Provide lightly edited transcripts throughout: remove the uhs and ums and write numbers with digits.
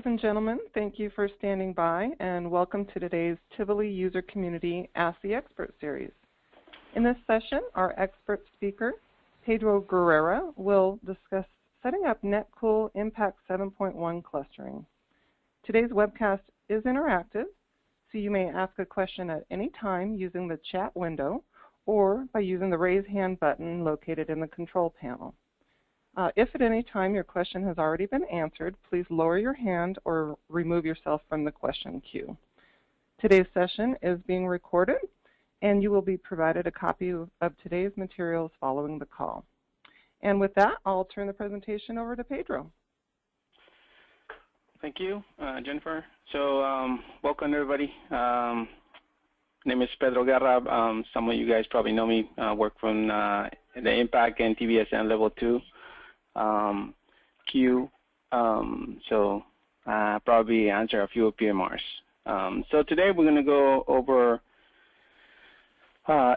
Ladies and gentlemen, thank you for standing by and welcome to today's Tivoli User Community Ask the Expert series. In this session, our expert speaker, Pedro Guerrera, will discuss setting up Netcool Impact 7.1 clustering. Today's webcast is interactive, so you may ask a question at any time using the chat window or by using the raise hand button located in the control panel. If at any time your question has already been answered, please lower your hand or remove yourself from the question queue. Today's session is being recorded, and you will be provided a copy of today's materials following the call. And with that, I'll turn the presentation over to Pedro. Thank you, Jennifer. So welcome, everybody. My name is Pedro Guerra. Some of you guys probably know me. Work from the Impact and TVSN Level 2 queue. So probably answer a few PMRs. So today we're going to go over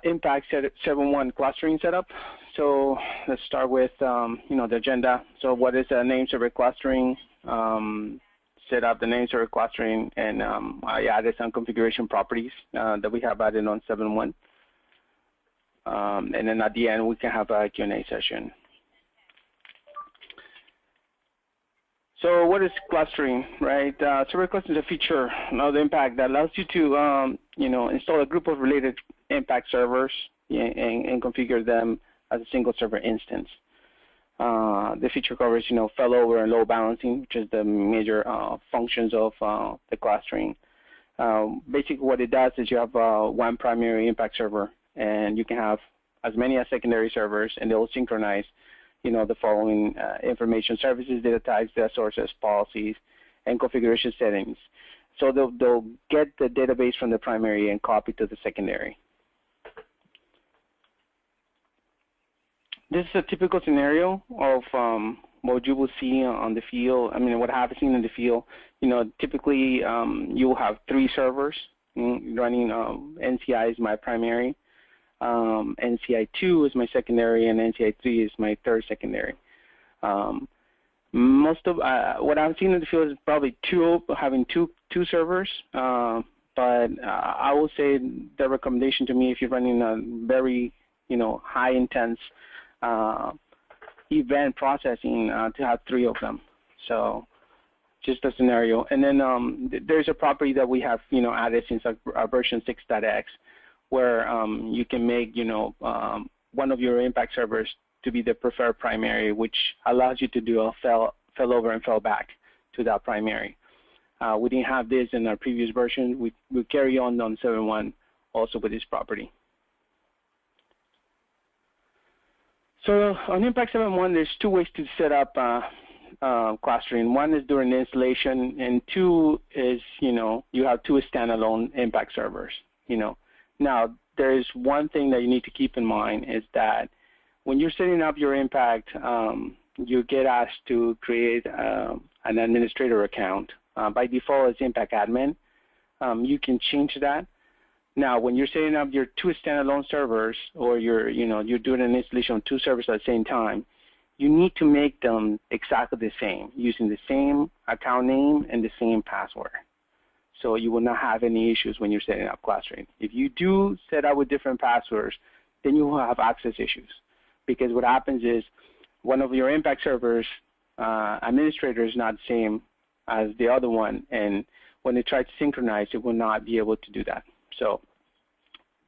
Impact 7.1 clustering setup. So let's start with the agenda. So what is a name server clustering? Set up the name server clustering, and I added some configuration properties that we have added on 7.1. And then at the end we can have a Q&A session. So what is clustering, right? Server clustering is a feature of the Impact that allows you to, install a group of related Impact servers and configure them as a single server instance. The feature covers, failover and load balancing, which is the major functions of the clustering. Basically, what it does is you have one primary Impact server, and you can have as many as secondary servers, and they will synchronize the following information: services, data types, data sources, policies, and configuration settings. So they'll get the database from the primary and copy to the secondary. This is a typical scenario of what you will see on the field. I mean, what I have seen in the field, typically you will have 3 servers running. NCI is my primary. NCI2 is my secondary, and NCI3 is my third secondary. Most of what I've seen in the field is probably having two servers, but I will say the recommendation to me, if you're running a very high intense event processing, to have 3 of them. So just a scenario. And then there's a property that we have added since our version 6.x, where you can make one of your Impact servers to be the preferred primary, which allows you to do a failover and failback to that primary. We didn't have this in our previous version. We carry on 7.1 also with this property. So on Impact 7.1, there's 2 ways to set up clustering. One is during installation, and 2 is you have 2 standalone Impact servers. Now, there is one thing that you need to keep in mind is that when you're setting up your Impact, you get asked to create an administrator account. By default, it's Impact admin. You can change that. Now, when you're setting up your 2 standalone servers, or you're doing an installation of 2 servers at the same time, you need to make them exactly the same, using the same account name and the same password. So you will not have any issues when you're setting up clustering. If you do set up with different passwords, then you will have access issues, because what happens is one of your Impact servers administrator is not the same as the other one, and when they try to synchronize, it will not be able to do that. So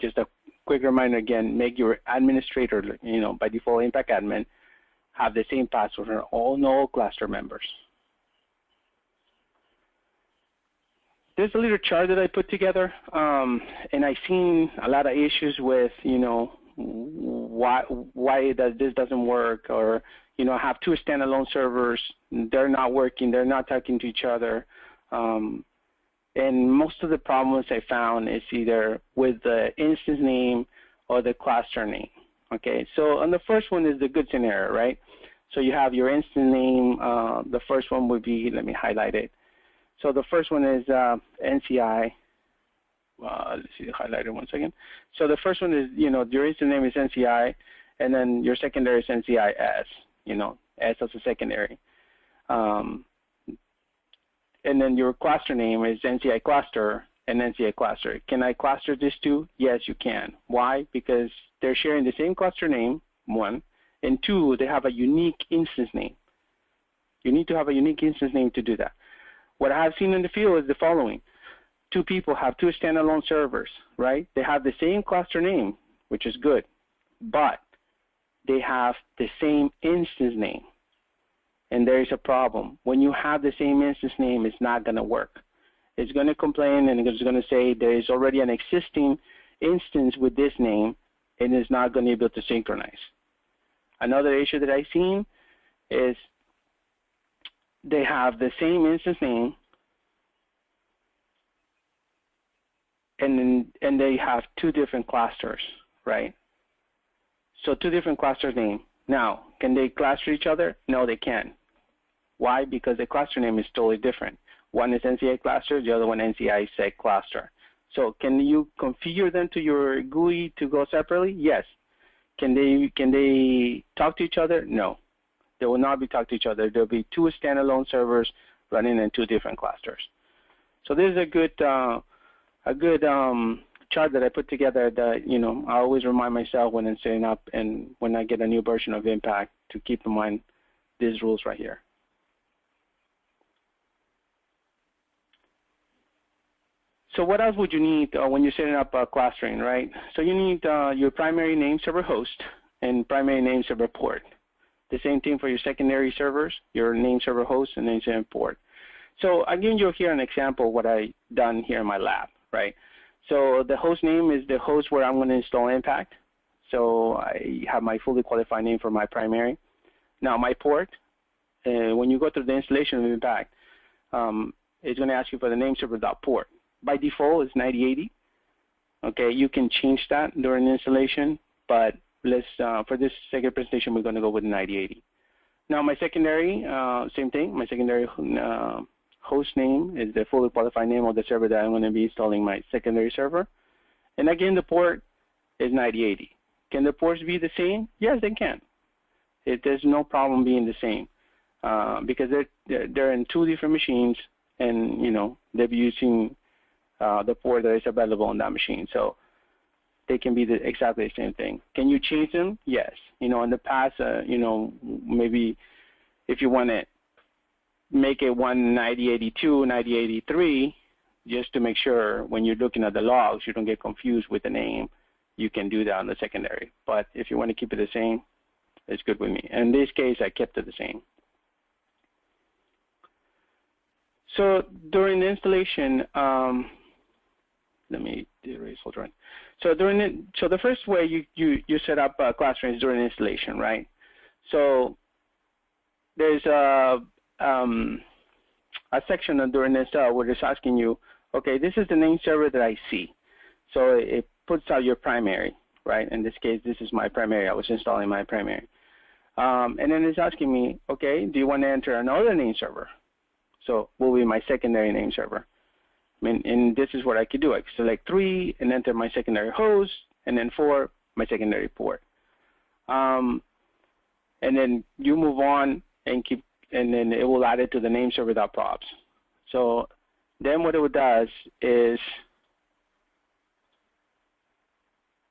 just a quick reminder again, make your administrator, by default Impact admin, have the same password for all cluster members. There's a little chart that I put together, and I've seen a lot of issues with, why this doesn't work, or, I have 2 standalone servers, they're not working, they're not talking to each other. And most of the problems I found is either with the instance name or the cluster name. Okay, so on the first one is the good scenario, right? So you have your instance name. The first one would be, let me highlight it. So the first one is NCI. Let's see, highlight it 1 second. So the first one is, your instance name is NCI, and then your secondary is NCIS, S as a secondary. and then your cluster name is NCI cluster and NCI cluster. Can I cluster these two? Yes, you can. Why? Because they're sharing the same cluster name, one, and two, they have a unique instance name. You need to have a unique instance name to do that. What I have seen in the field is the following. Two people have two standalone servers, right? They have the same cluster name, which is good, but they have the same instance name. And there is a problem. When you have the same instance name, it's not going to work. It's going to complain and it's going to say there is already an existing instance with this name and it's not going to be able to synchronize. Another issue that I've seen is they have the same instance name and they have two different clusters, right? So two different cluster names. Now, can they cluster each other? No, they can't. Why? Because the cluster name is totally different. One is NCI cluster, the other one NCI seg cluster. So can you configure them to your GUI to go separately? Yes. Can they talk to each other? No. They will not be talking to each other. There will be two standalone servers running in two different clusters. So this is a good chart that I put together that, I always remind myself when I'm setting up and when I get a new version of Impact to keep in mind these rules right here. So what else would you need when you're setting up clustering, right? So you need your primary name server host and primary name server port. The same thing for your secondary servers, your name server host and name server port. So I'm giving you here an example of what I've done here in my lab, right? So the host name is the host where I'm going to install Impact. So I have my fully qualified name for my primary. Now my port, when you go through the installation of Impact, it's going to ask you for the name server.port. By default, it's 9080. Okay, you can change that during installation, but let's for this second presentation, we're going to go with 9080. Now my secondary, same thing. My secondary host name is the fully qualified name of the server that I'm going to be installing my secondary server. And again, the port is 9080. Can the ports be the same? Yes, they can. There's no problem being the same because they're in two different machines, and they'll be using the port that is available on that machine. So they can be exactly the same thing. Can you change them? Yes. In the past, maybe if you want to make it 9082, 9083, just to make sure when you're looking at the logs, you don't get confused with the name, you can do that on the secondary. But if you want to keep it the same, it's good with me. In this case, I kept it the same. So during the installation, let me erase hold on. So the first way you set up clustering is during installation, right? So there's a section during this where it's asking you, okay, this is the name server that I see. So it puts out your primary, right? In this case, this is my primary. I was installing my primary. And then it's asking me, okay, do you want to enter another name server? So will be my secondary name server. And this is what I could do. I could select 3 and enter my secondary host, and then 4, my secondary port. And then you move on and then it will add it to the name server.props. So then what it does is,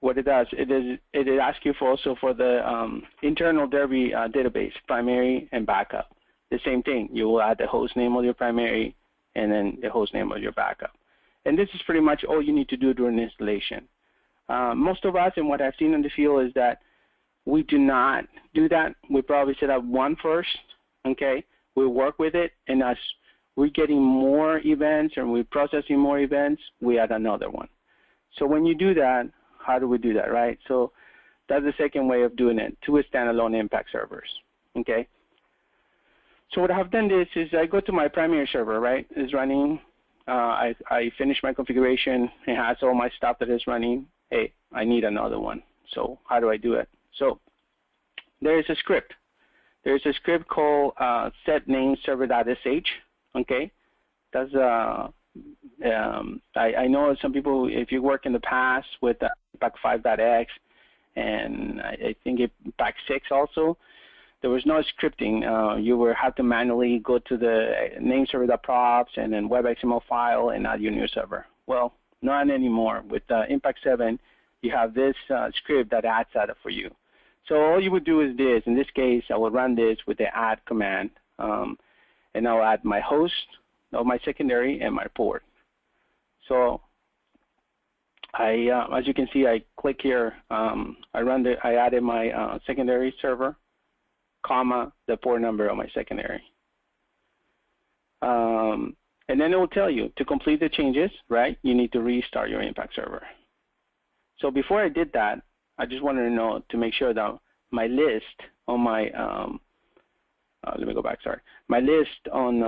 it asks you also for the internal Derby database, primary and backup. The same thing. You will add the host name of your primary and then the host name of your backup. And this is pretty much all you need to do during installation. Most of us, and what I've seen in the field, is that we do not do that. We probably set up one first, okay? We work with it, and as we're getting more events and we're processing more events, we add another one. So when you do that, how do we do that, right? So that's the second way of doing it, 2 standalone Impact servers, okay? So what I've done is I go to my primary server, right? It's running. I finish my configuration. It has all my stuff that is running. Hey, I need another one. So how do I do it? So there is a script. There's a script called set name server.sh, okay? That's I know some people, if you work in the past with Impact 5.x and I think Impact 6 also, there was no scripting. You would have to manually go to the name server.props and then web XML file and add your new server. Well, not anymore. With Impact 7, you have this script that adds that for you. So all you would do is this. In this case, I will run this with the add command, and I'll add my host of my secondary and my port. So as you can see, I click here. I added my secondary server, comma, the port number of my secondary. And then it will tell you to complete the changes, right? You need to restart your Impact server. So before I did that, I just wanted to know to make sure that my list on my let me go back. Sorry, my list on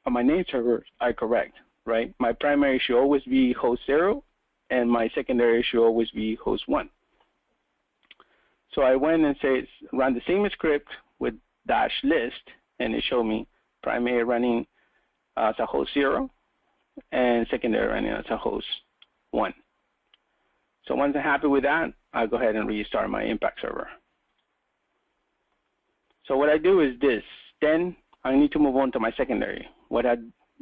my name servers are correct, right? My primary should always be host 0, and my secondary should always be host 1. So I went and said run the same script with -list, and it showed me primary running as a host 0 and secondary running as a host 1. So once I'm happy with that, I'll go ahead and restart my Impact server. So what I do is this. Then I need to move on to my secondary. What I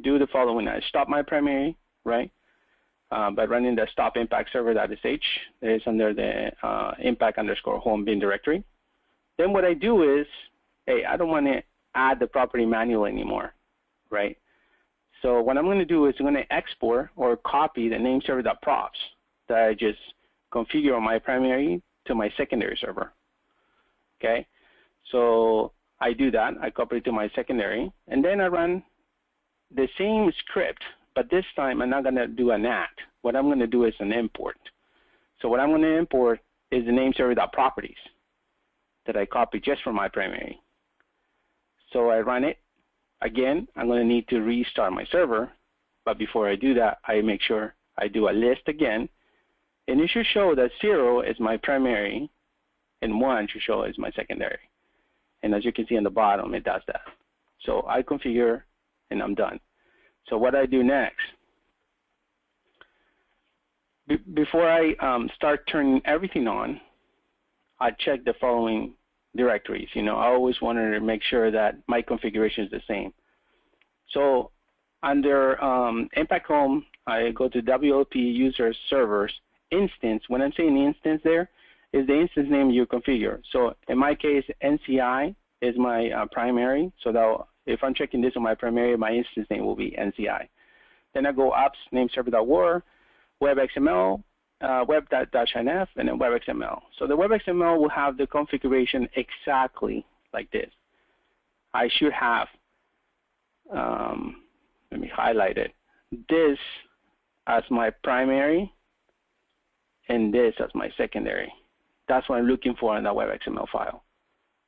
do the following: I stop my primary, right, by running the stop impact server.sh. That is under the impact_home bin directory. Then what I do is, hey, I don't want to add the property manual anymore, right? So what I'm going to do is I'm going to export or copy the name server.props that I just configure on my primary to my secondary server. Okay, so I do that. I copy it to my secondary, and then I run the same script, but this time I'm not going to do an add. What I'm going to do is an import. So what I'm going to import is the name server.properties that I copy just from my primary. So I run it. Again, I'm going to need to restart my server, but before I do that, I make sure I do a list again, and it should show that 0 is my primary and 1 should show as my secondary. And as you can see on the bottom, it does that. So I configure and I'm done. So what I do next, before I start turning everything on, I check the following directories. I always wanted to make sure that my configuration is the same. So under Impact Home, I go to WOP user servers instance. When I'm saying instance there, is the instance name you configure. So in my case, NCI is my primary. So that if I'm checking this on my primary, my instance name will be NCI. Then I go ops name server.war, web.xml, web.inf, and then web.xml. So the web.xml will have the configuration exactly like this. I should have, let me highlight it, this as my primary and this as my secondary. That's what I'm looking for in that web XML file.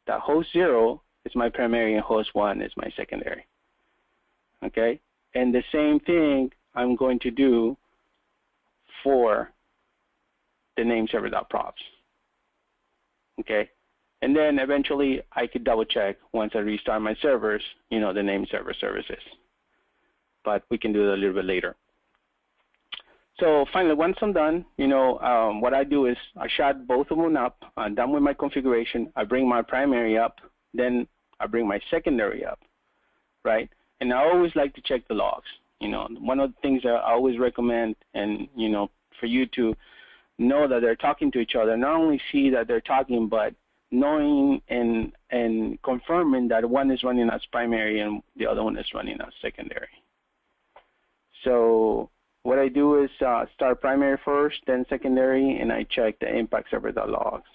That host 0 is my primary and host 1 is my secondary. Okay? And the same thing I'm going to do for the name server.props. Okay? And then eventually I could double check once I restart my servers, the name server services. But we can do it a little bit later. So finally, once I'm done, what I do is I shut both of them up. I'm done with my configuration. I bring my primary up. Then I bring my secondary up, right? And I always like to check the logs. One of the things that I always recommend, and for you to know that they're talking to each other, not only see that they're talking, but knowing and confirming that one is running as primary and the other one is running as secondary. So what I do is start primary first, then secondary, and I check the impact server.logs.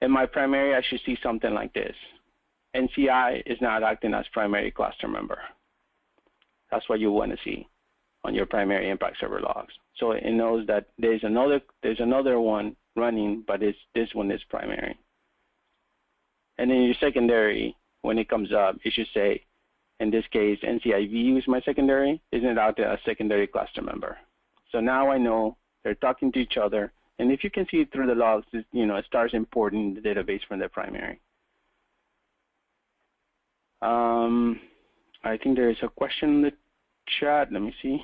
In my primary, I should see something like this. NCI is not acting as primary cluster member. That's what you want to see on your primary impact server logs. So it knows that there's another one running, but this one is primary. And then your secondary, when it comes up, it should say, in this case, NCIV is my secondary, isn't out there a secondary cluster member. So now I know they're talking to each other. And if you can see it through the logs, it starts importing the database from the primary. I think there is a question in the chat. Let me see.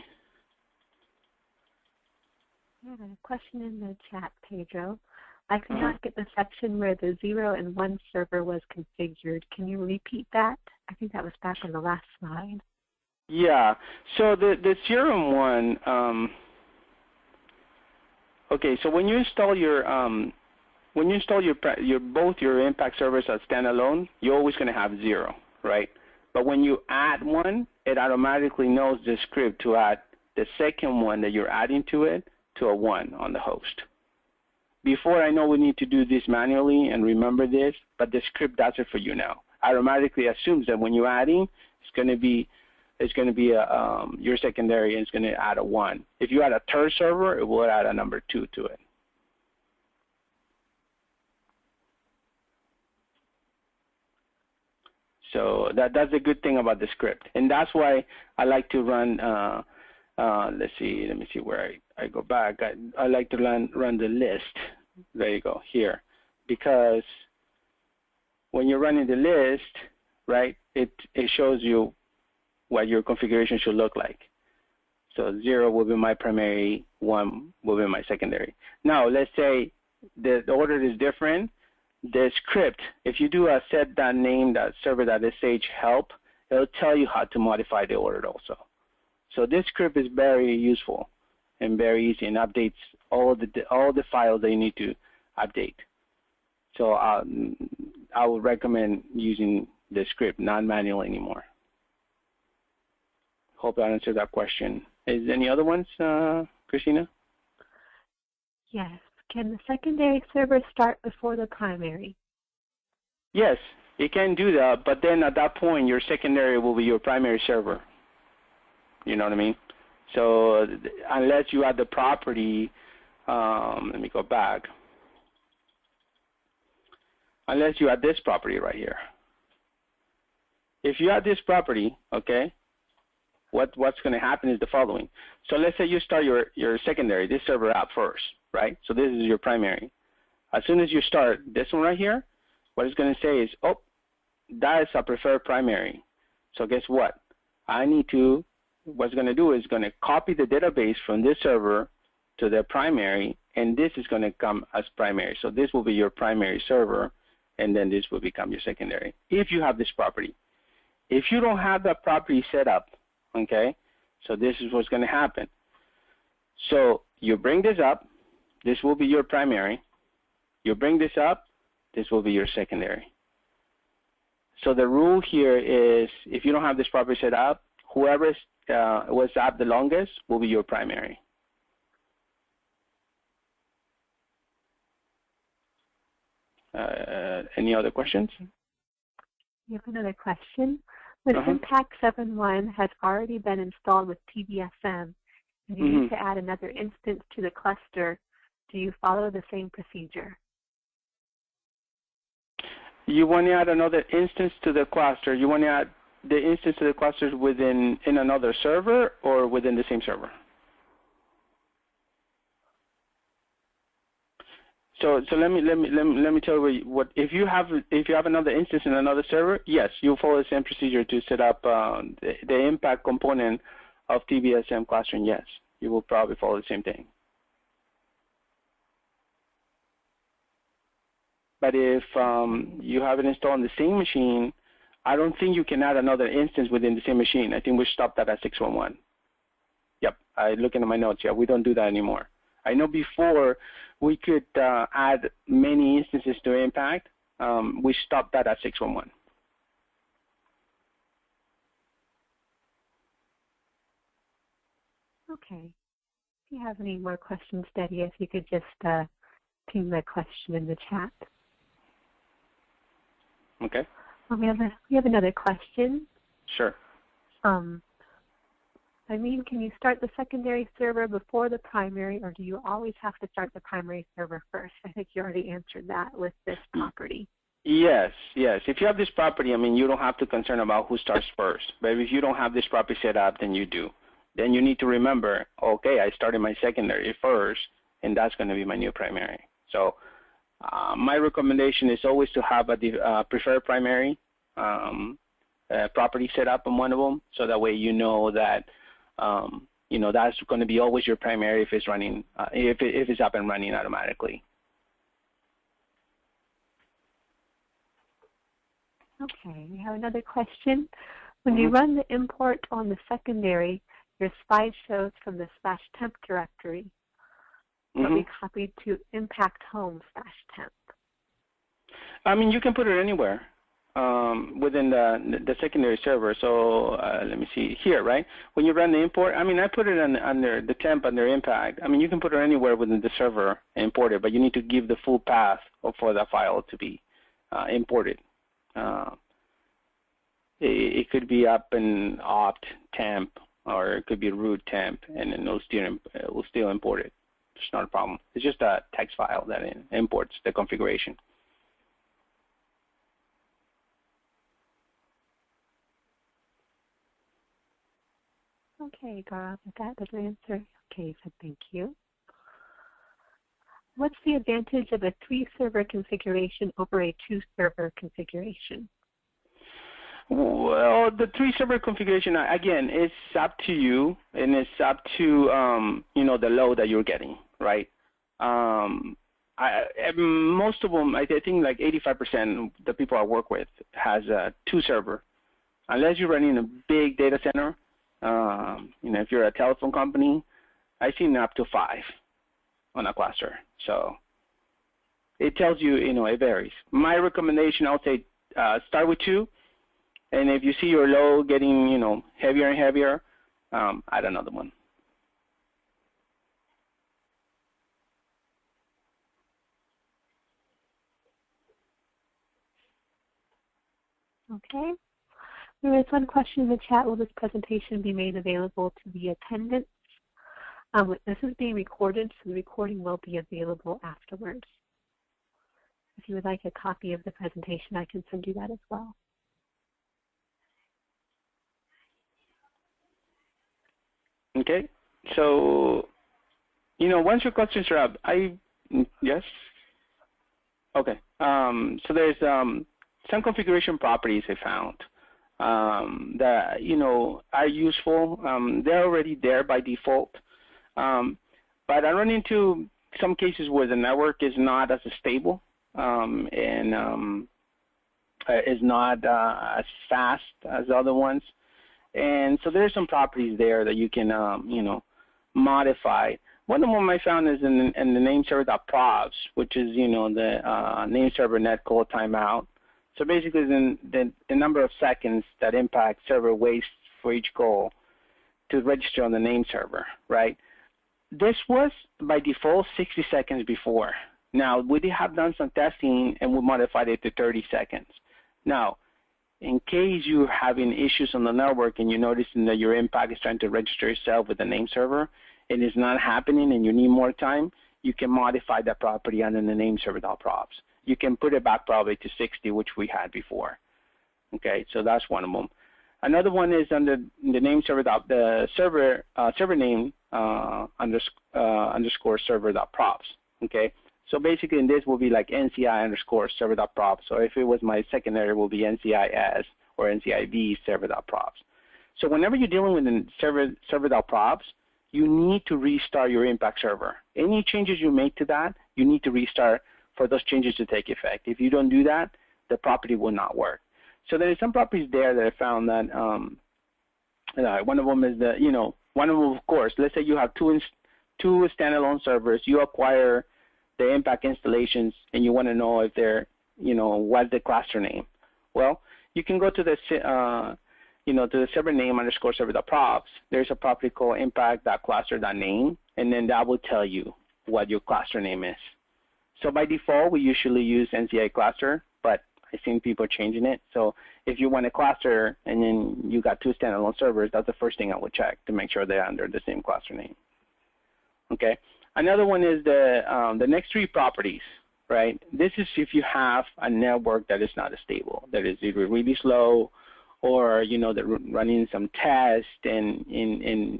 Yeah, a question in the chat, Pedro. I could not get the section where the 0 and 1 server was configured. Can you repeat that? I think that was back on the last slide. Yeah. So the 0 and 1. Okay. So when you install your both your impact servers as standalone, you're always going to have 0, right? But when you add one, it automatically knows the script to add the second one that you're adding to it to a 1 on the host. Before, I know we need to do this manually and remember this, but the script does it for you now. Automatically assumes that when you're adding, it's going to be your secondary, and it's going to add a 1. If you add a third server, it will add a number 2 to it. So that's a good thing about the script, and that's why I like to run. Let me see where I go back. I like to run the list. There you go, here, because when you're running the list, right, it shows you what your configuration should look like. So 0 will be my primary, 1 will be my secondary. Now let's say the order is different. The script, if you do a set.name.server.sh help, it'll tell you how to modify the order also. So this script is very useful and very easy, and updates all the files that you need to update. So I would recommend using the script, not manual anymore. Hope that answered that question. Is there any other ones, Christina? Yes. Can the secondary server start before the primary? Yes, it can do that, but then at that point, your secondary will be your primary server. You know what I mean? So unless you add the property, let me go back. Unless you add this property right here. If you add this property, okay, what's going to happen is the following. So let's say you start your secondary, this server out first, right? So this is your primary. As soon as you start this one right here, what it's going to say is, oh, that is a preferred primary. So guess what? What's going to do is going to copy the database from this server to the primary, and this is going to come as primary. So this will be your primary server, and then this will become your secondary, if you have this property. If you don't have that property set up, okay, so this is what's going to happen. So you bring this up, this will be your primary. You bring this up, this will be your secondary. So the rule here is, if you don't have this property set up, whoever was up the longest will be your primary. Any other questions? We have another question. When Impact 7.1 has already been installed with PBSM, and you need to add another instance to the cluster, do you follow the same procedure? You want to add another instance to the cluster. You want to add the instance to the clusters in another server or within the same server? So let me tell you what if you have another instance in another server, yes, you'll follow the same procedure to set up the impact component of TBSM clustering. Yes, you will probably follow the same thing. But if you have it installed on the same machine, I don't think you can add another instance within the same machine. I think we stopped that at 6.1. Yep, I looking at my notes. Yeah, we don't do that anymore. I know before we could add many instances to Impact. We stopped that at 6.1. Okay. If you have any more questions, Debbie, if you could just ping the question in the chat. Okay. We have another question. Sure. Can you start the secondary server before the primary, or do you always have to start the primary server first? I think you already answered that with this property. Yes. If you have this property, you don't have to concern about who starts first. But if you don't have this property set up, then you do. Then you need to remember, okay, I started my secondary first, and that's going to be my new primary. So my recommendation is always to have a preferred primary property set up on one of them, so that way you know that that's going to be always your primary if it's running, if it's up and running automatically. Okay, we have another question. When you run the import on the secondary, your slide shows from the /temp directory, but we copied to impact home /temp. I mean, you can put it anywhere within the secondary server. So let me see here, right? When you run the import, I mean, I put it under the temp under impact. I mean, you can put it anywhere within the server and import it, but you need to give the full path for that file to be imported. It could be up and opt temp, or it could be root temp, and then it will still import it. It's not a problem. It's just a text file that imports the configuration. Okay, Gaurav, that does answer. Okay, so thank you. What's the advantage of a 3-server configuration over a 2-server configuration? Well, the 3-server configuration, again, it's up to you, and it's up to the load that you're getting, right? Most of them, I think like 85% the people I work with has a 2-server, unless you're running a big data center. If you're a telephone company, I've seen up to 5 on a cluster. So it tells you, it varies. My recommendation, I would say start with 2, and if you see your load getting, heavier and heavier, add another one. Okay. There is one question in the chat. Will this presentation be made available to the attendants? This is being recorded, so the recording will be available afterwards. If you would like a copy of the presentation, I can send you that as well. Okay. So, once your questions are up, yes? Okay. So there's some configuration properties I found that are useful. They're already there by default, but I run into some cases where the network is not as stable and is not as fast as other ones, and so there's some properties there that you can modify. One of them I found is in the nameserver.props, which is the nameserver netcool timeout. So basically, the number of seconds that impact server waits for each call to register on the name server, right? This was by default 60 seconds before. Now, we did have done some testing and we modified it to 30 seconds. Now, in case you're having issues on the network and you're noticing that your impact is trying to register itself with the name server and it's not happening and you need more time, you can modify that property under the nameserver.props. You can put it back probably to 60, which we had before. Okay, so that's one of them. Another one is under the name server, the server name underscore server.props. Okay, so basically in this will be like NCI underscore server.props. So if it was my secondary, it will be NCIS or NCIV server.props. So whenever you're dealing with the server.props, you need to restart your impact server. Any changes you make to that, you need to restart for those changes to take effect. If you don't do that, the property will not work. So there are some properties there that I found that one of them is one of them, of course, let's say you have two standalone servers, you acquire the impact installations and you want to know if they're, what's the cluster name. Well, you can go to the to the server name underscore server.props. There's a property called impact.cluster.name, and then that will tell you what your cluster name is. So by default, we usually use NCI cluster, but I've seen people changing it. So if you want a cluster and then you got 2 standalone servers, that's the first thing I would check to make sure they're under the same cluster name. Okay. Another one is the next 3 properties, right? This is if you have a network that is not stable, that is either really slow or, they're running some tests and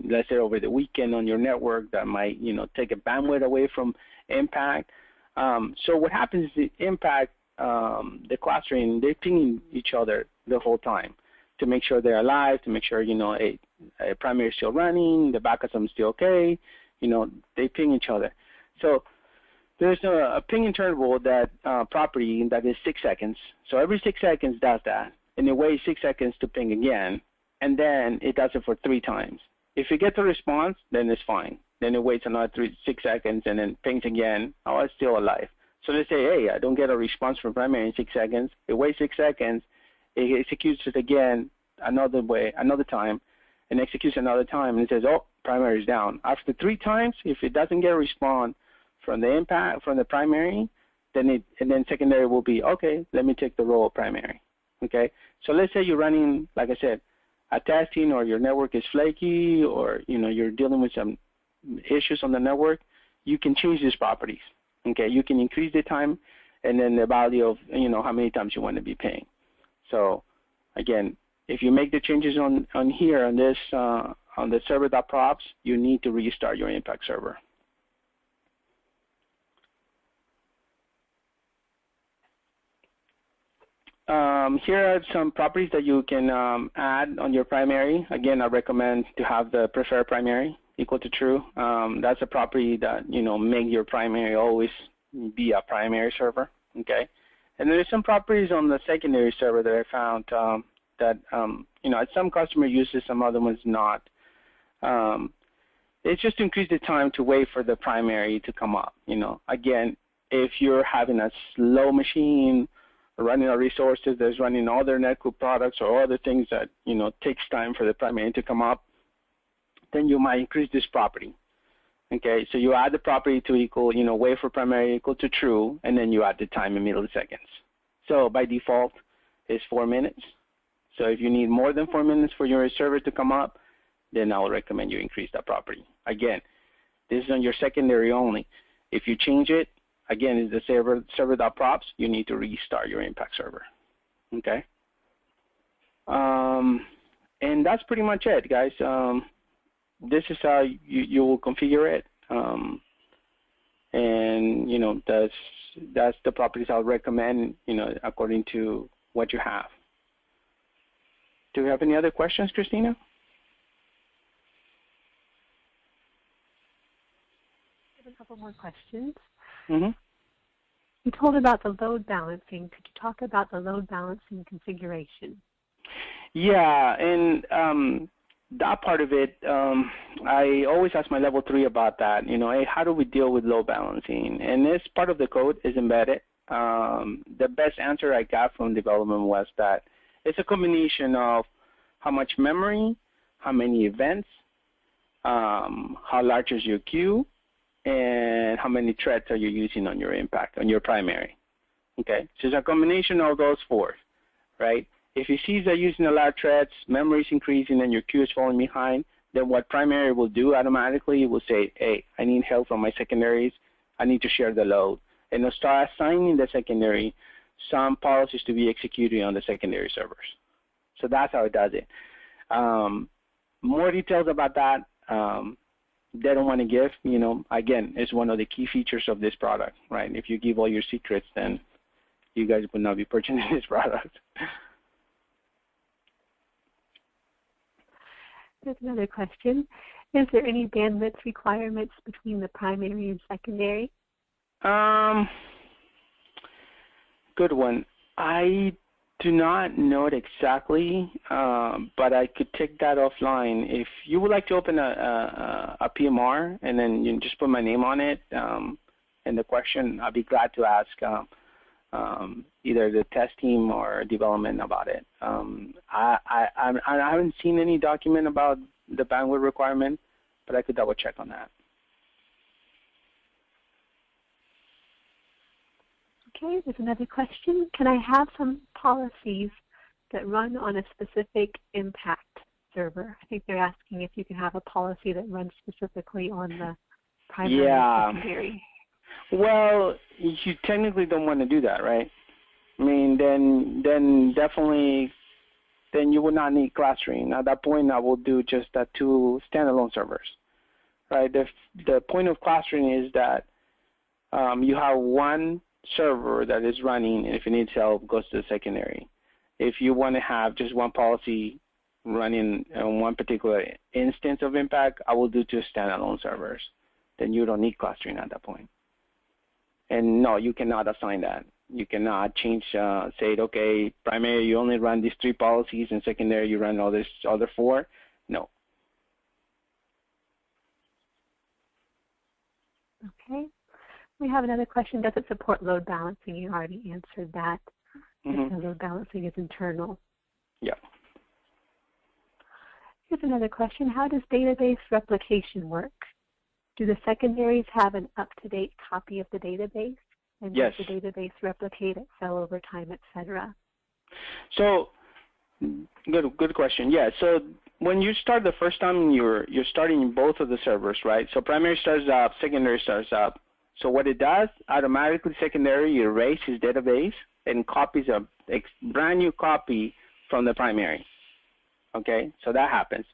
let's say over the weekend on your network that might, take a bandwidth away from impact. So what happens is the impact, the clustering, they're pinging each other the whole time to make sure they're alive, to make sure, a primary is still running, the backup is still okay, they ping each other. So There's a ping interval that property that is 6 seconds. So every 6 seconds does that, and it waits 6 seconds to ping again, and then it does it for 3 times. If it gets a response, then it's fine. Then it waits another 6 seconds and then pings again. Oh, it's still alive. So let's say, hey, I don't get a response from primary in 6 seconds. It waits 6 seconds. It executes it again another time, and executes another time, and it says, oh, primary is down. After 3 times, if it doesn't get a response from the impact from the primary, then secondary will be, okay, let me take the role of primary. Okay. So let's say you're running, like I said, a testing, or your network is flaky, or you're dealing with some issues on the network. You can change these properties. Okay. You can increase the time, and then the value of how many times you want to be paying. So again, if you make the changes on here on this on the server.props, you need to restart your impact server. Here are some properties that you can add on your primary. Again, I recommend to have the prefer primary equal to true. That's a property that make your primary always be a primary server. Okay, and there's some properties on the secondary server that I found that some customer uses, some other ones not. It's just to increase the time to wait for the primary to come up. Again, if you're having a slow machine, running our resources that's running other Netcool products or other things that takes time for the primary to come up, then you might increase this property. Okay, so you add the property to equal, wait for primary equal to true, and then you add the time in milliseconds. So by default, it's 4 minutes. So if you need more than 4 minutes for your server to come up, then I would recommend you increase that property. Again, this is on your secondary only. If you change it, again, it's the server.props, you need to restart your impact server. Okay? And that's pretty much it, guys. This is how you will configure it. And, that's the properties I'll recommend, according to what you have. Do we have any other questions, Christina? I have a couple more questions. Mm-hmm. You told about the load balancing. Could you talk about the load balancing configuration? Yeah, and that part of it, I always ask my level 3 about that. Hey, how do we deal with load balancing? And this part of the code is embedded. The best answer I got from development was that it's a combination of how much memory, how many events, how large is your queue, and how many threads are you using on your impact, on your primary. Okay, so it's a combination of those 4, right? If you see that using a lot of threads, memory is increasing, and your queue is falling behind, then what primary will do automatically, it will say, hey, I need help from my secondaries. I need to share the load. And it'll start assigning the secondary some policies to be executed on the secondary servers. So that's how it does it. More details about that, they don't want to give. Again, it's one of the key features of this product, right? If you give all your secrets, then you guys would not be purchasing this product. There's another question. Is there any bandwidth requirements between the primary and secondary? Good one. I do not know it exactly, but I could take that offline. If you would like to open a PMR and then you just put my name on it and the question, I'll be glad to ask either the test team or development about it. I haven't seen any document about the bandwidth requirement, but I could double check on that. Okay, there's another question. Can I have some policies that run on a specific impact server? I think they're asking if you can have a policy that runs specifically on the primary and secondary. Well, you technically don't want to do that, right? I mean, then definitely, then you would not need clustering. At that point, I will do just 2 standalone servers, right? The point of clustering is that you have one server that is running, and if it needs help, goes to the secondary. If you want to have just one policy running on one particular instance of impact, I will do 2 standalone servers. Then you don't need clustering at that point. And no, you cannot assign that. You cannot change, say, okay, primary, you only run these 3 policies, and secondary, you run all this other 4. No. Okay. We have another question. Does it support load balancing? You already answered that. Mm-hmm. Load balancing is internal. Yeah. Here's another question. How does database replication work? Do the secondaries have an up-to-date copy of the database? And Yes. does the database replicate at failover time, etc.? So, good question. Yeah. So when you start the first time, you're starting both of the servers, right? So primary starts up, secondary starts up. So what it does, automatically secondary erases database and copies a brand new copy from the primary. Okay, so that happens.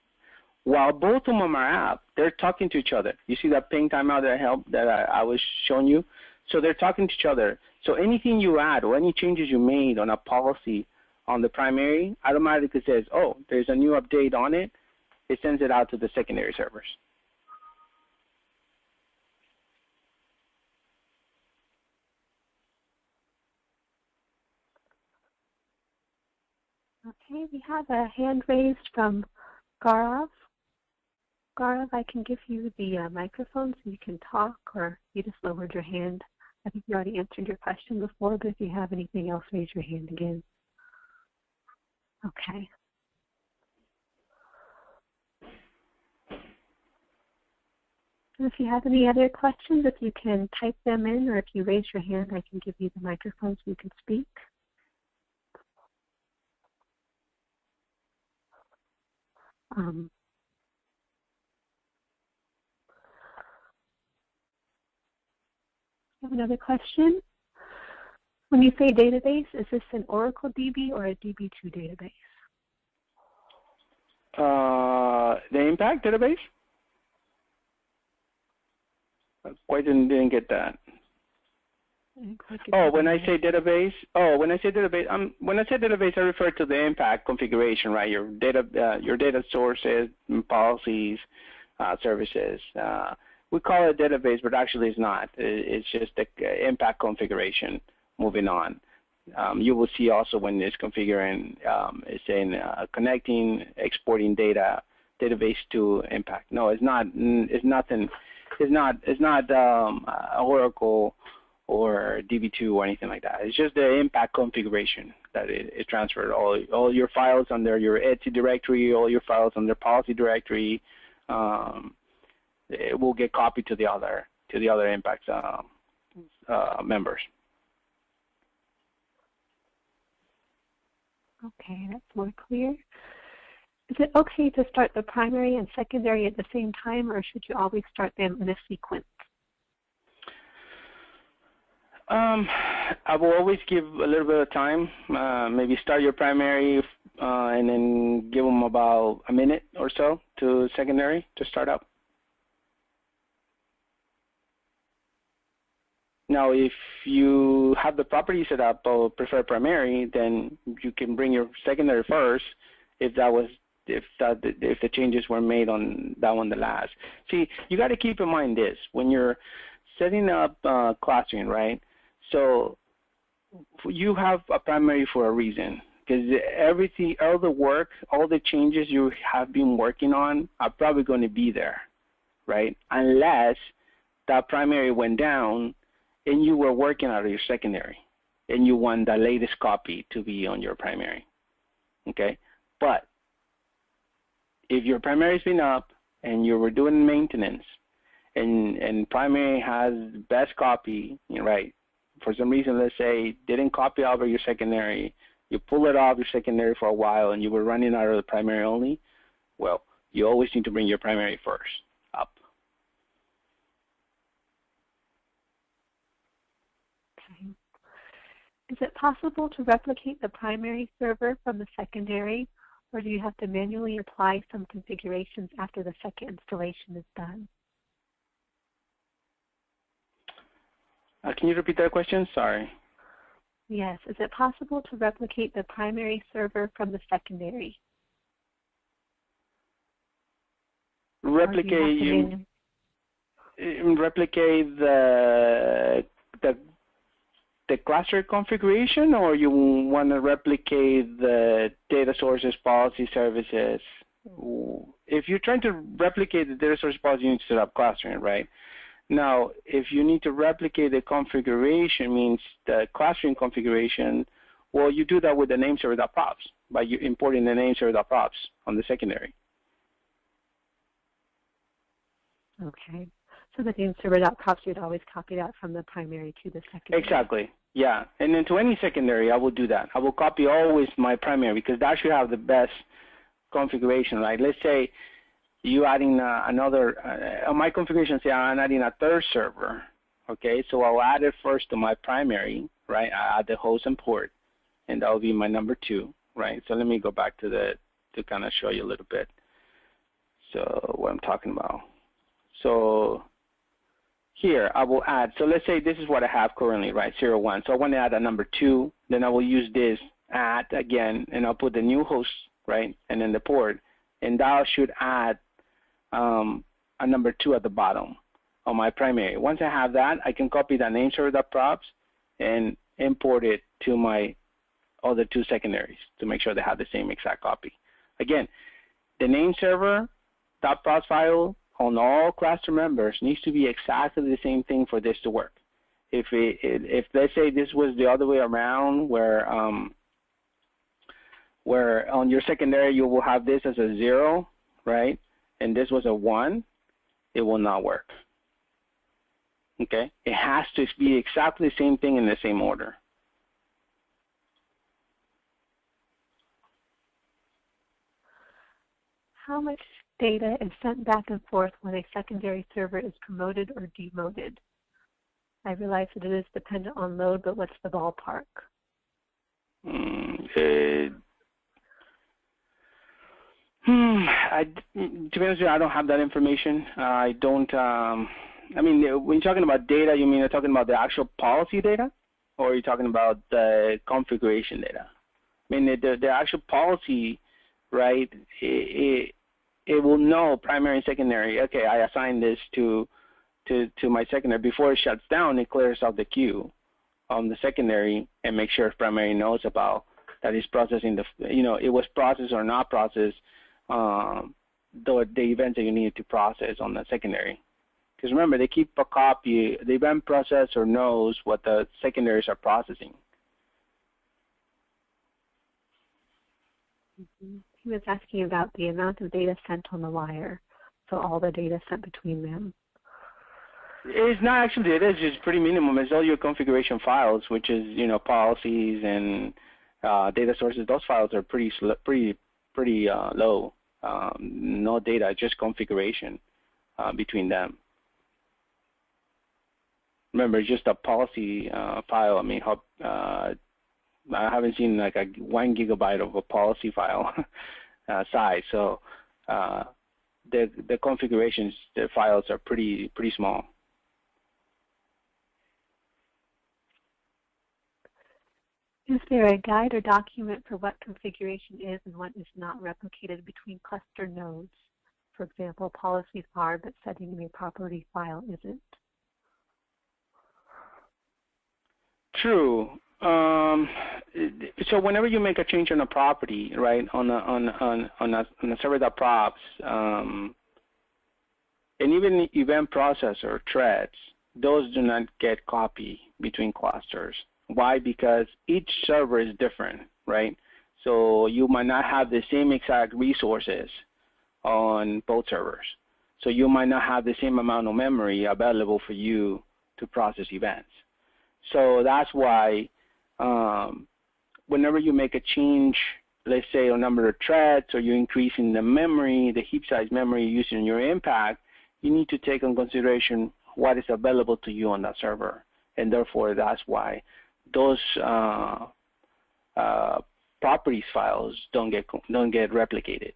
While both of them are up, they're talking to each other. You see that ping timeout that I was showing you? So they're talking to each other. So anything you add or any changes you made on a policy on the primary automatically says, oh, there's a new update on it. It sends it out to the secondary servers. Okay, we have a hand raised from Gaurav. Gaurav, I can give you the microphone so you can talk, or you just lowered your hand. I think you already answered your question before, but if you have anything else, raise your hand again. Okay. And if you have any other questions, if you can type them in, or if you raise your hand, I can give you the microphone so you can speak. I have another question. When you say database, is this an Oracle DB or a DB2 database? The impact database? I quite didn't get that. Oh, when I say database, when I say database, I refer to the impact configuration, right? Your data sources, policies, services. We call it database, but actually it's not. It's just the impact configuration. Moving on, you will see also when it's configuring, it's saying connecting, exporting data, database to impact. No, it's not. It's nothing. It's not Oracle or DB2 or anything like that. It's just the impact configuration that it transferred all your files under your Etsy directory, all your files under policy directory. It will get copied to the other impact members. Okay, that's more clear. Is it okay to start the primary and secondary at the same time, or should you always start them in a sequence? I will always give a little bit of time. Maybe start your primary and then give them about a minute or so to secondary to start up. Now, if you have the property set up or prefer primary, then you can bring your secondary first if the changes were made on that one the last. See, you got to keep in mind this when you're setting up clustering, right? So you have a primary for a reason, because everything, all the work, all the changes you have been working on are probably going to be there, right? Unless that primary went down and you were working out of your secondary and you want the latest copy to be on your primary, okay? But if your primary's been up and you were doing maintenance and primary has best copy, right? For some reason, let's say, didn't copy over your secondary, you pull it off your secondary for a while and you were running out of the primary only, well, you always need to bring your primary first up. Okay. Is it possible to replicate the primary server from the secondary, or do you have to manually apply some configurations after the second installation is done? Can you repeat that question? Sorry. Yes. Is it possible to replicate the primary server from the secondary? Replicate the the cluster configuration, or you want to replicate the data sources, policy, services? If you're trying to replicate the data source policy, you need to set up clustering, right? Now, if you need to replicate the configuration, means the clustering configuration, well, you do that with the name server.props by you importing the name server.props on the secondary. Okay. So the name server.props, you'd always copy that from the primary to the secondary. Exactly. Yeah. And then to any secondary, I will do that. I will copy always my primary because that should have the best configuration, right? Let's say you adding another, on my configuration, say I'm adding a third server, okay? So I'll add it first to my primary, right? I add the host and port, and that will be my number 2, right? So let me go back to kind of show you a little bit. So what I'm talking about. So here I will add, so let's say this is what I have currently, right, 01. So I want to add a number 2, then I will use this add again, and I'll put the new host, right, and then the port, and that should add a number 2 at the bottom on my primary. Once I have that, I can copy that name server.props and import it to my other 2 secondaries to make sure they have the same exact copy. Again, the name server.props file on all cluster members needs to be exactly the same thing for this to work. If let's say this was the other way around, where on your secondary you will have this as a 0, right, and this was a 1, it will not work. Okay, it has to be exactly the same thing in the same order. How much data is sent back and forth when a secondary server is promoted or demoted? I realize that it is dependent on load, but what's the ballpark? To be honest with you, I don't have that information. I don't. I mean, when you're talking about data, you mean you're talking about the actual policy data, or are you talking about the configuration data? I mean, the actual policy, right? It will know primary and secondary. Okay, I assign this to my secondary. Before it shuts down, it clears out the queue on the secondary and make sure primary knows about that it's processing it was processed or not processed, the events that you need to process on the secondary. Because remember, they keep a copy. The event processor knows what the secondaries are processing. Mm-hmm. He was asking about the amount of data sent on the wire, so all the data sent between them. It's not actually data. It's just pretty minimum. It's all your configuration files, which is policies and data sources. Those files are pretty low. No data, just configuration between them. Remember, it's just a policy file. I mean, I haven't seen like a 1 gigabyte of a policy file size. So the configurations, the files are pretty small. Is there a guide or document for what configuration is and what is not replicated between cluster nodes? For example, policies are, but setting in a property file isn't. True. So whenever you make a change on a property, right, on a server.props, and even event processor threads, those do not get copied between clusters. Why? Because each server is different, right? So you might not have the same exact resources on both servers. So you might not have the same amount of memory available for you to process events. So that's why whenever you make a change, let's say a number of threads, or you're increasing the memory, the heap size memory using in your impact, you need to take into consideration what is available to you on that server. And therefore, that's why those properties files don't get replicated.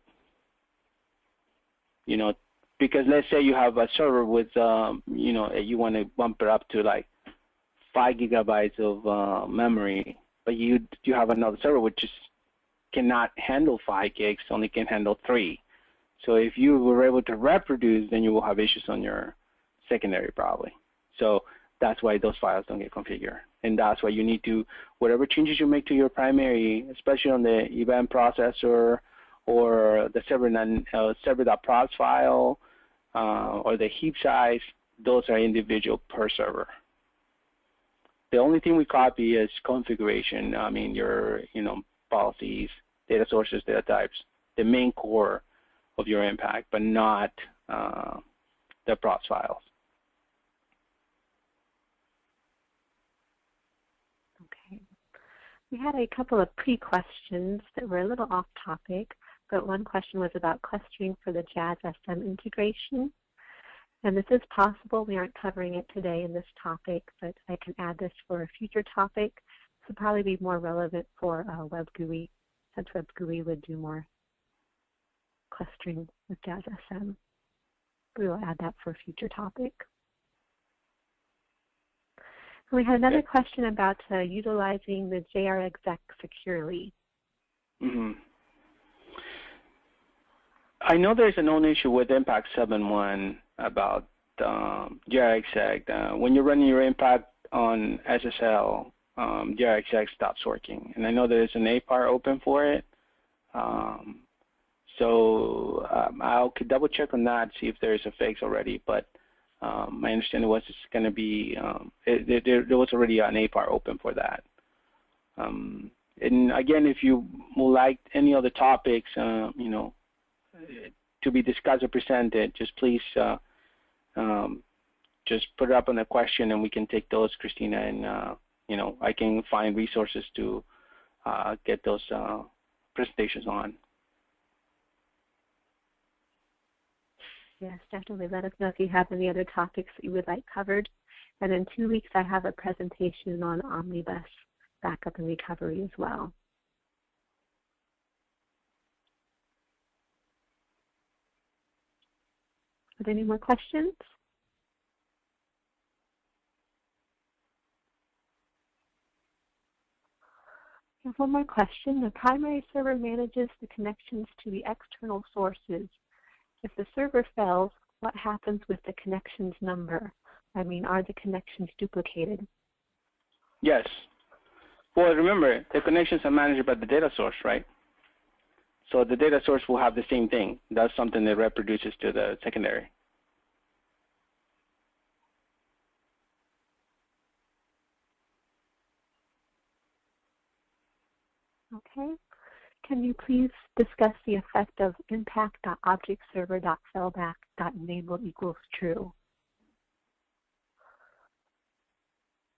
Because let's say you have a server with you want to bump it up to like 5 gigabytes of memory, but you have another server which just cannot handle 5 gigs, only can handle 3. So if you were able to reproduce, then you will have issues on your secondary probably. So That's why those files don't get configured. And that's why you need to, whatever changes you make to your primary, especially on the event processor or the server.procs file or the heap size, those are individual per server. The only thing we copy is configuration. I mean, your policies, data sources, data types, the main core of your impact, but not the procs files. Okay. We had a couple of pre-questions that were a little off topic, but one question was about clustering for the Jazz SM integration. And this is possible. We aren't covering it today in this topic, but I can add this for a future topic. This would probably be more relevant for WebGUI, since WebGUI would do more clustering with Jazz SM. We will add that for a future topic. And we had another question about utilizing the JRExec securely. Mm-hmm. I know there's a known issue with Impact 7.1 about JRExec. When you're running your Impact on SSL, JRExec stops working. And I know there's an APAR open for it. So I'll double check on that, see if there's a fix already. But my understanding was it's going to be, there was already an APAR open for that. And again, if you would like any other topics, to be discussed or presented, just please just put it up on the question and we can take those, Christina, and I can find resources to get those presentations on. Yes, definitely. Let us know if you have any other topics that you would like covered. And in 2 weeks, I have a presentation on Omnibus backup and recovery as well. Are there any more questions? I have one more question. The primary server manages the connections to the external sources. If the server fails, what happens with the connections number? I mean, are the connections duplicated? Yes. Well, remember, the connections are managed by the data source, right? So the data source will have the same thing. That's something that reproduces to the secondary. Okay. Can you please discuss the effect of impact.objectserver.fallback.enabled equals true?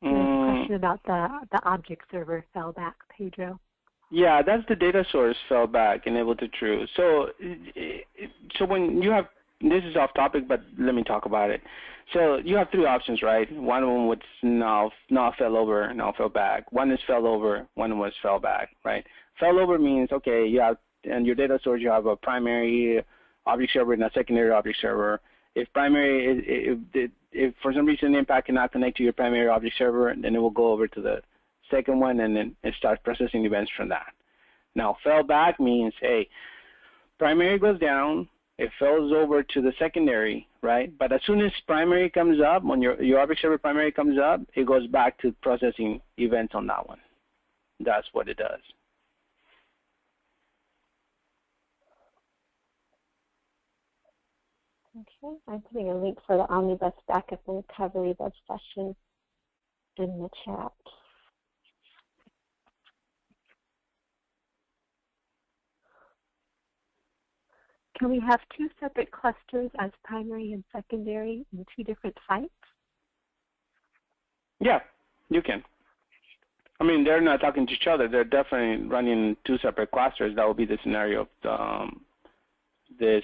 There's a question about the object server fallback, Pedro. Yeah, that's the data source fallback enabled to true. So when you have, this is off topic, but let me talk about it. So you have three options, right? One of them was now failover, now fallback. One is failover, one was fallback, right? Failover means, okay, you have, in your data source, you have a primary object server and a secondary object server. If primary, if for some reason Impact cannot connect to your primary object server, then it will go over to the second one and then it starts processing events from that. Now, fallback means, hey, primary goes down, it falls over to the secondary, right? But as soon as primary comes up, when your object server primary comes up, it goes back to processing events on that one. That's what it does. Okay, I'm putting a link for the Omnibus backup and recovery web session in the chat. Can we have two separate clusters as primary and secondary in two different sites? Yeah, you can. I mean, they're not talking to each other. They're definitely running two separate clusters. That would be the scenario of this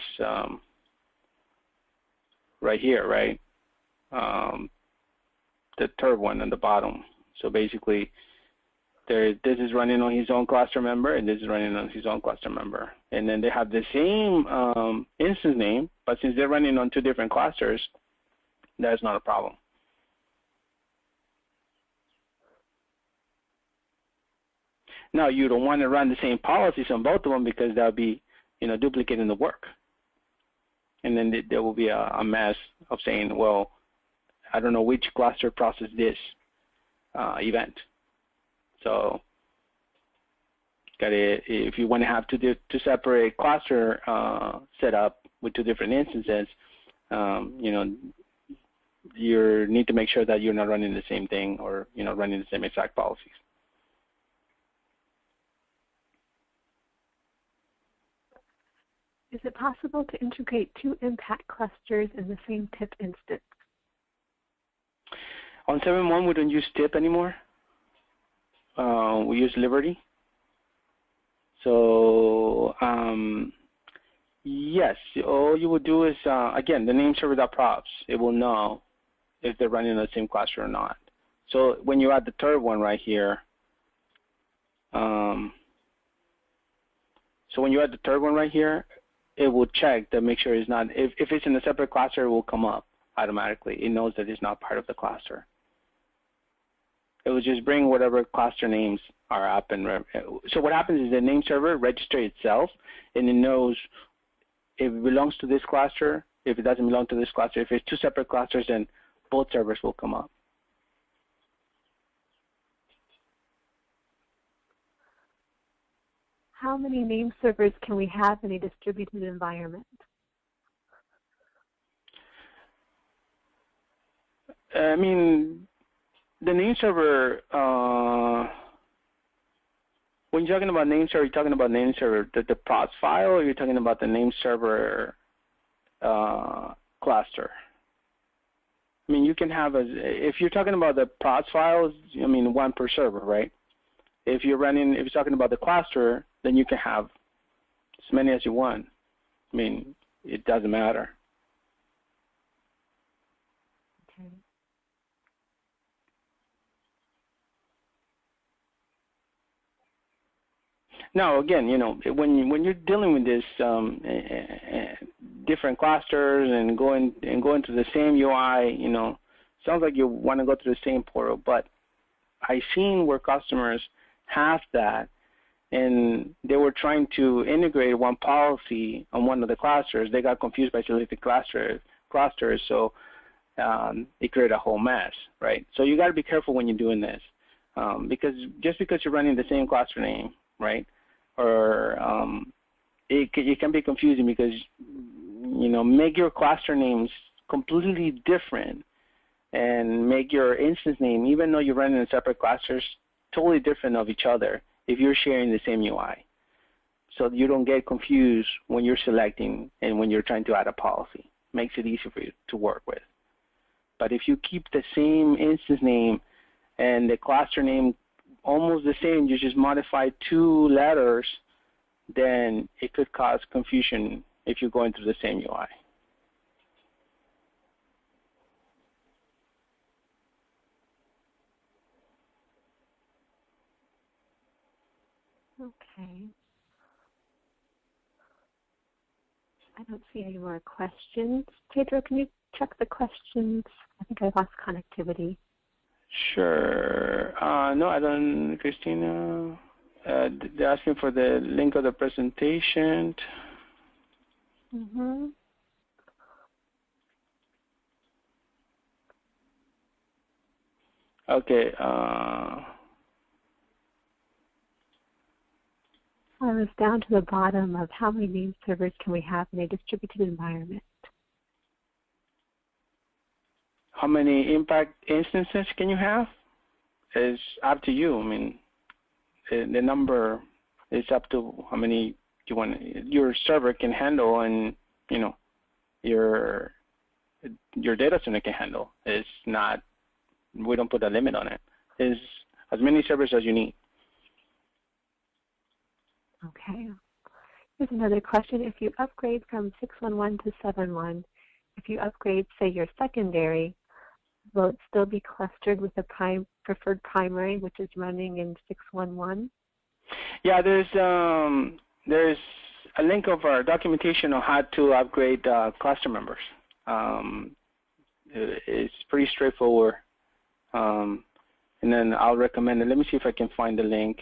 right here, right? The third one on the bottom. So basically, this is running on his own cluster member, and this is running on his own cluster member. And then they have the same instance name, but since they're running on two different clusters, that's not a problem. Now, you don't want to run the same policies on both of them because that would be, duplicating the work. And then there will be a mess of saying, well, I don't know which cluster processed this event. So if you want to have two separate cluster set up with two different instances, you need to make sure that you're not running the same thing or running the same exact policies. Is it possible to integrate two impact clusters in the same TIP instance? On 7.1, we don't use TIP anymore. We use Liberty. So yes, all you would do is, again, the name server.props, it will know if they're running the same cluster or not. So when you add the third one right here, it will check to make sure it's not, if it's in a separate cluster, it will come up automatically. It knows that it's not part of the cluster. It will just bring whatever cluster names are up. So what happens is the name server registers itself, and it knows if it belongs to this cluster, if it doesn't belong to this cluster. If it's two separate clusters, then both servers will come up. How many name servers can we have in a distributed environment? I mean, the name server, when you're talking about name server, you're talking about name server, the prods file, or you're talking about the name server cluster? I mean, you can have, if you're talking about the prods files, I mean, one per server, right? If you're talking about the cluster, then you can have as many as you want. I mean, it doesn't matter. Okay. Now, again, when you're dealing with this different clusters and going to the same UI, sounds like you want to go to the same portal. But I've seen where customers have that, and they were trying to integrate one policy on one of the clusters. They got confused by selected clusters, so it created a whole mess, right? So you got to be careful when you're doing this, because just because you're running the same cluster name, right? Or it can be confusing because, make your cluster names completely different and make your instance name, even though you're running in separate clusters, totally different of each other if you're sharing the same UI. So you don't get confused when you're selecting and when you're trying to add a policy. Makes it easier for you to work with. But if you keep the same instance name and the cluster name almost the same, you just modify two letters, then it could cause confusion if you're going through the same UI. Okay. I don't see any more questions. Pedro, can you check the questions? I think I lost connectivity. Sure. No, I don't, Christina. They're asking for the link of the presentation. Mm-hmm. Okay. I was down to the bottom of how many name servers can we have in a distributed environment. How many impact instances can you have? It's up to you. I mean, the number is up to how many your server can handle, and your data center can handle. It's not. We don't put a limit on it. It's as many servers as you need. Okay. Here's another question. If you upgrade from 6.1 to 7.1, if you upgrade, say, your secondary, will it still be clustered with the preferred primary, which is running in 6.1.1? Yeah, there's a link of our documentation on how to upgrade cluster members. It's pretty straightforward. And then I'll recommend it. Let me see if I can find the link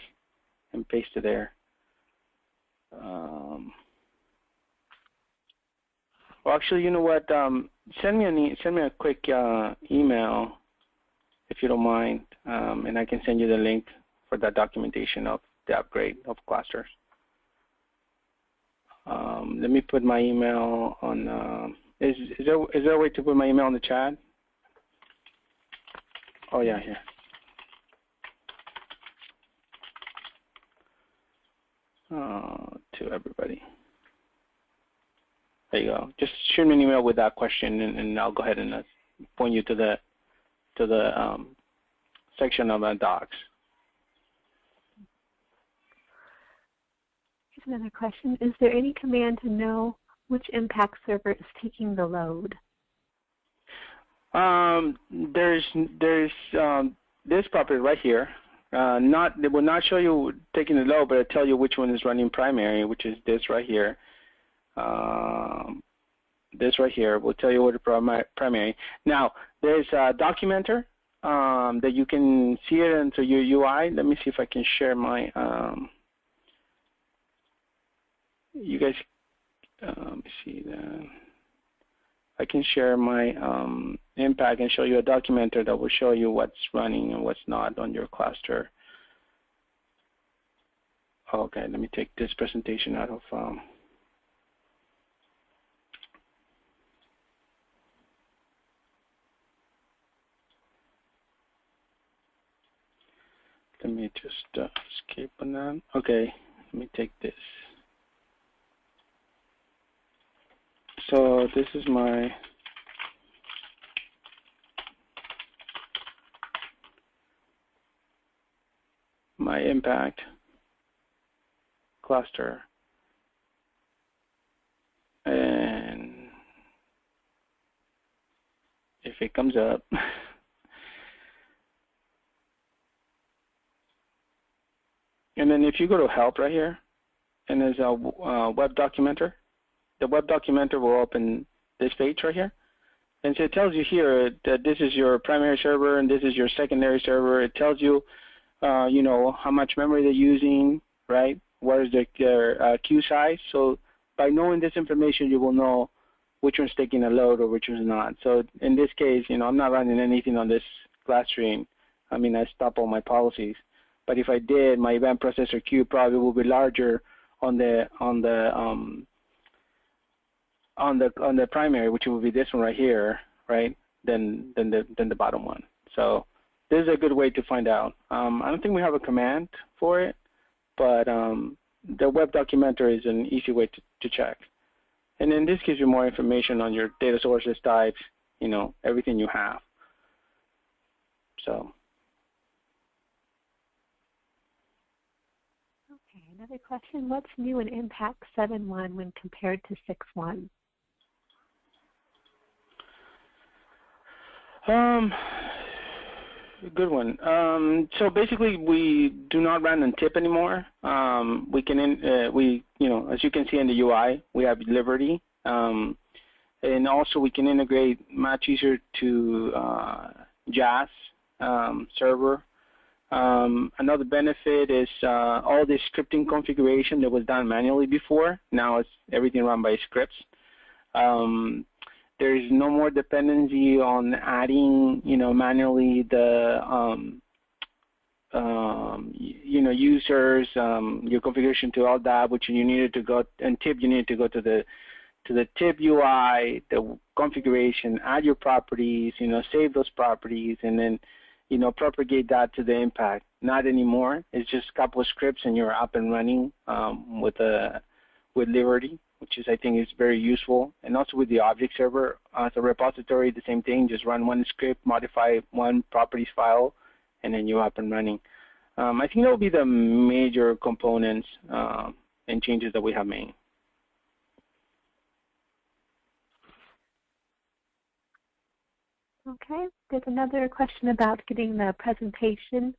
and paste it there. Well, actually, you know what? Send me a quick email if you don't mind, and I can send you the link for that documentation of the upgrade of clusters. Let me put my email on. Is there a way to put my email in the chat? Oh yeah, here. To everybody. There you go. Just shoot me an email with that question, and I'll go ahead and point you to the section of docs. Here's another question. Is there any command to know which impact server is taking the load? There's this property right here. It will not show you taking the load, but it'll tell you which one is running primary, which is this right here. This right here will tell you what the primary. Now, there's a documenter that you can see it into your UI. Let me see if I can share my, you guys, let me see that. I can share my impact and show you a documenter that will show you what's running and what's not on your cluster. Okay, let me take this presentation out of let me just escape on that. Okay, let me take this. So this is my impact cluster, and if it comes up, and then if you go to help right here, and there's a web documenter. The web documenter will open this page right here. And so it tells you here that this is your primary server and this is your secondary server. It tells you, you know, how much memory they're using, right? What is their queue size. So by knowing this information, you will know which one's taking a load or which one's not. So in this case, you know, I'm not running anything on this clustering. I mean, I stop all my policies. But if I did, my event processor queue probably will be larger on the primary, which will be this one right here, right? Than the bottom one. So this is a good way to find out. I don't think we have a command for it, but the web documenter is an easy way to check. And then this gives you more information on your data sources, types, you know, everything you have. So. Okay, another question. What's new in Impact 7.1 when compared to 6.1? Good one. So basically, we do not run on tip anymore. We can, you know, as you can see in the UI, we have Liberty, and also we can integrate much easier to JAS server. Another benefit is all the scripting configuration that was done manually before. Now it's everything run by scripts. There is no more dependency on adding, you know, manually the, you know, users, your configuration to all that, which you needed to go, and tip, you needed to go to the tip UI, the configuration, add your properties, you know, save those properties, and then, you know, propagate that to the impact. Not anymore. It's just a couple of scripts and you're up and running with Liberty, which is, I think, is very useful. And also with the object server as a repository, the same thing. Just run one script, modify one properties file, and then you're up and running. I think that will be the major components and changes that we have made. Okay, there's another question about getting the presentation.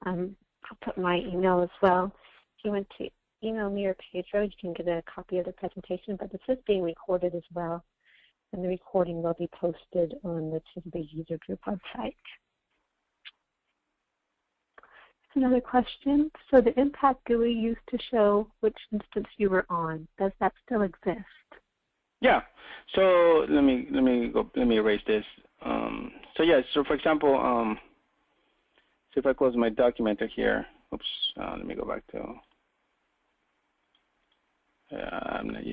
I'll put my email as well. If you want to email me or Pedro, you can get a copy of the presentation, but this is being recorded as well, and the recording will be posted on the Tivoli user group website. Another question. So the impact GUI used to show which instance you were on, does that still exist? Yeah. So let me erase this. So yeah. So for example, so if I close my documenter here, oops. Let me go back to. I'm not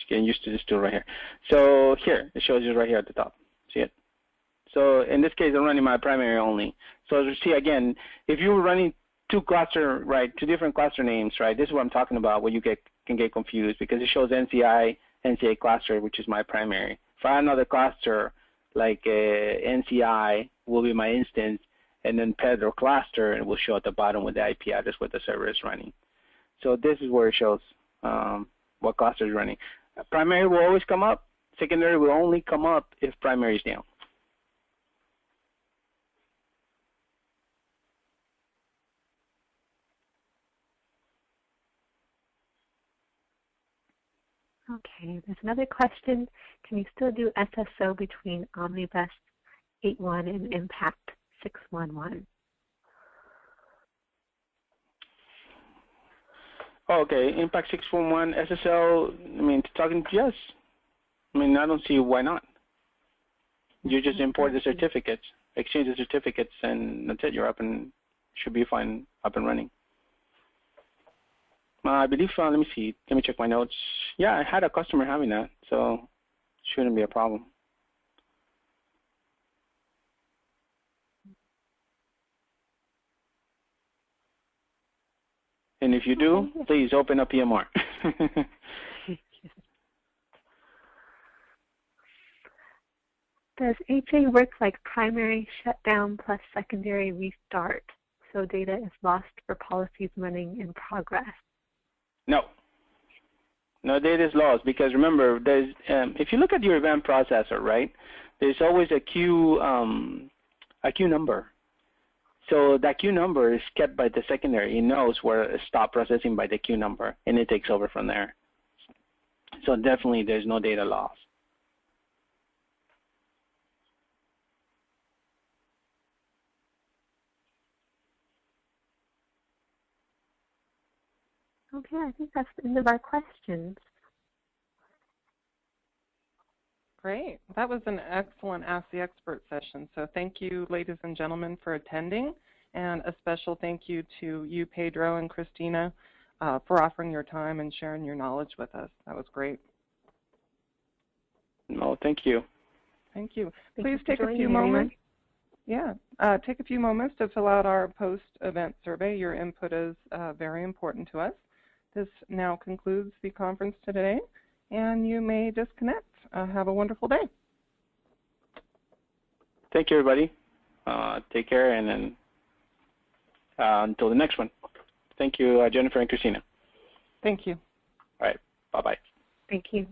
getting used to this tool right here. So here it shows you right here at the top. See it? So in this case, I'm running my primary only. So as you see again, if you were running two different cluster names, right? This is what I'm talking about, where you can get confused because it shows NCA cluster, which is my primary. If I have another cluster like NCI will be my instance, and then Pedro cluster, and it will show at the bottom with the IP address where the server is running. So this is where it shows what cluster is running. Primary will always come up. Secondary will only come up if primary is down. Okay, there's another question. Can you still do SSO between Omnibus 8.1 and Impact 6.1.1? Okay, Impact 6.1 SSL, I mean, talking, yes. I mean, I don't see why not. You just import the certificates, exchange the certificates, and that's it. You're up and should be fine, up and running. I believe, let me see, let me check my notes. Yeah, I had a customer having that, so shouldn't be a problem. And if you do, please open up EMR. Does HA work like primary shutdown plus secondary restart, so data is lost for policies running in progress? No. No data is lost because remember, there's if you look at your event processor, right, there's always a queue number. So that queue number is kept by the secondary. It knows where to stop processing by the queue number, and it takes over from there. So definitely there's no data loss. Okay, I think that's the end of our questions. Great. That was an excellent Ask the Expert session. So thank you, ladies and gentlemen, for attending. And a special thank you to you, Pedro and Christina, for offering your time and sharing your knowledge with us. That was great. No, thank you. Thank you. Please take a few moments. Yeah, take a few moments to fill out our post-event survey. Your input is very important to us. This now concludes the conference today, and you may disconnect. Have a wonderful day. Thank you, everybody. Take care, and then until the next one. Thank you, Jennifer and Christina. Thank you. All right. Bye-bye. Thank you.